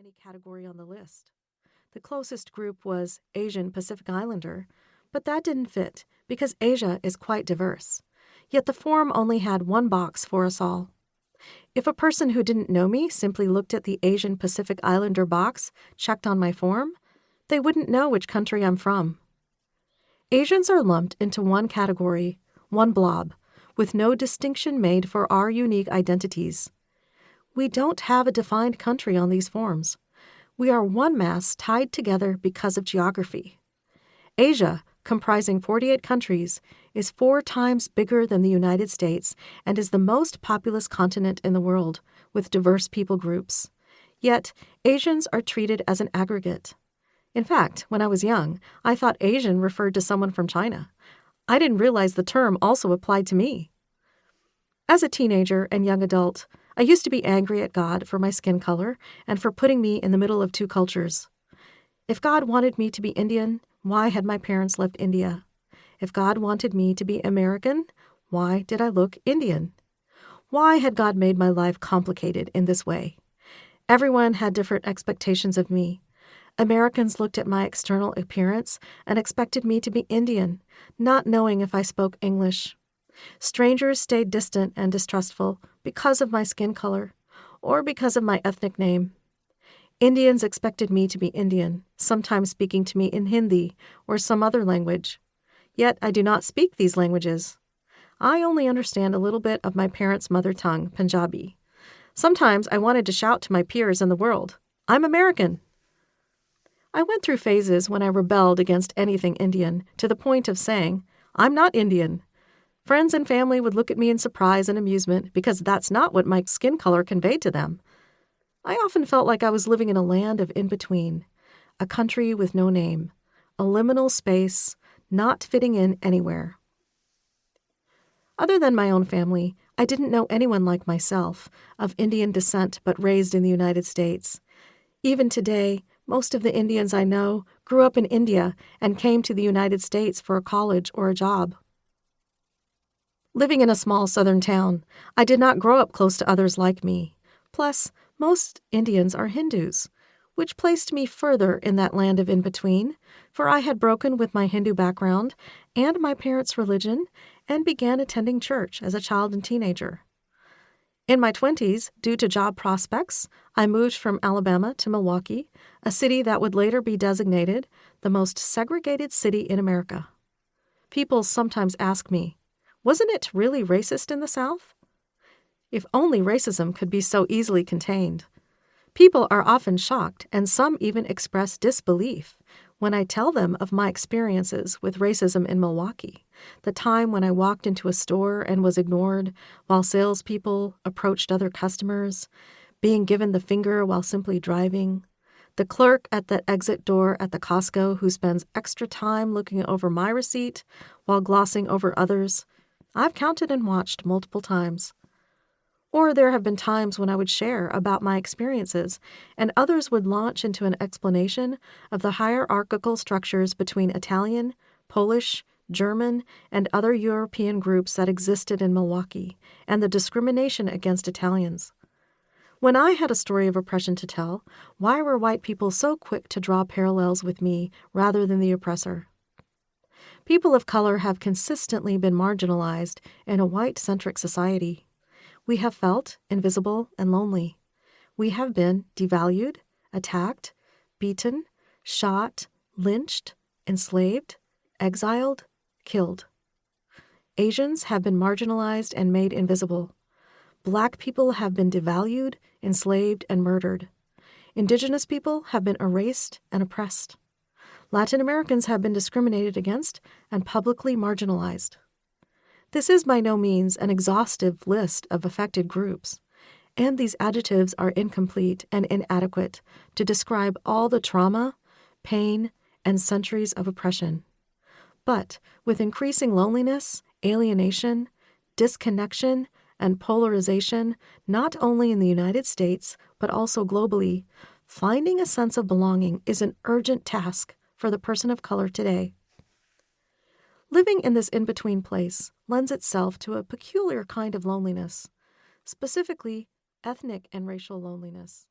any category on the list. The closest group was Asian Pacific Islander, but that didn't fit because Asia is quite diverse. Yet the form only had one box for us all. If a person who didn't know me simply looked at the Asian Pacific Islander box checked on my form, they wouldn't know which country I'm from. Asians are lumped into one category, one blob, with no distinction made for our unique identities. We don't have a defined country on these forms. We are one mass tied together because of geography. Asia, comprising 48 countries, is 4 times bigger than the United States and is the most populous continent in the world, with diverse people groups. Yet, Asians are treated as an aggregate. In fact, when I was young, I thought Asian referred to someone from China. I didn't realize the term also applied to me. As a teenager and young adult, I used to be angry at God for my skin color and for putting me in the middle of 2 cultures. If God wanted me to be Indian, why had my parents left India? If God wanted me to be American, why did I look Indian? Why had God made my life complicated in this way? Everyone had different expectations of me. Americans looked at my external appearance and expected me to be Indian, not knowing if I spoke English. Strangers stayed distant and distrustful because of my skin color or because of my ethnic name. Indians expected me to be Indian, sometimes speaking to me in Hindi or some other language. Yet I do not speak these languages. I only understand a little bit of my parents' mother tongue, Punjabi. Sometimes I wanted to shout to my peers in the world, "I'm American!" I went through phases when I rebelled against anything Indian, to the point of saying, "I'm not Indian." Friends and family would look at me in surprise and amusement because that's not what my skin color conveyed to them. I often felt like I was living in a land of in-between, a country with no name, a liminal space, not fitting in anywhere. Other than my own family, I didn't know anyone like myself, of Indian descent but raised in the United States. Even today, most of the Indians I know grew up in India and came to the United States for a college or a job. Living in a small southern town, I did not grow up close to others like me. Plus, most Indians are Hindus, which placed me further in that land of in-between, for I had broken with my Hindu background and my parents' religion and began attending church as a child and teenager. In my 20s, due to job prospects, I moved from Alabama to Milwaukee, a city that would later be designated the most segregated city in America. People sometimes ask me, wasn't it really racist in the South? If only racism could be so easily contained. People are often shocked, and some even express disbelief when I tell them of my experiences with racism in Milwaukee, the time when I walked into a store and was ignored while salespeople approached other customers, being given the finger while simply driving, the clerk at the exit door at the Costco who spends extra time looking over my receipt while glossing over others. I've counted and watched multiple times. Or there have been times when I would share about my experiences, and others would launch into an explanation of the hierarchical structures between Italian, Polish, German, and other European groups that existed in Milwaukee, and the discrimination against Italians. When I had a story of oppression to tell, why were white people so quick to draw parallels with me rather than the oppressor? People of color have consistently been marginalized in a white-centric society. We have felt invisible and lonely. We have been devalued, attacked, beaten, shot, lynched, enslaved, exiled, killed. Asians have been marginalized and made invisible. Black people have been devalued, enslaved, and murdered. Indigenous people have been erased and oppressed. Latin Americans have been discriminated against and publicly marginalized. This is by no means an exhaustive list of affected groups, and these adjectives are incomplete and inadequate to describe all the trauma, pain, and centuries of oppression. But with increasing loneliness, alienation, disconnection, and polarization, not only in the United States, but also globally, finding a sense of belonging is an urgent task for the person of color today. Living in this in-between place lends itself to a peculiar kind of loneliness, specifically ethnic and racial loneliness.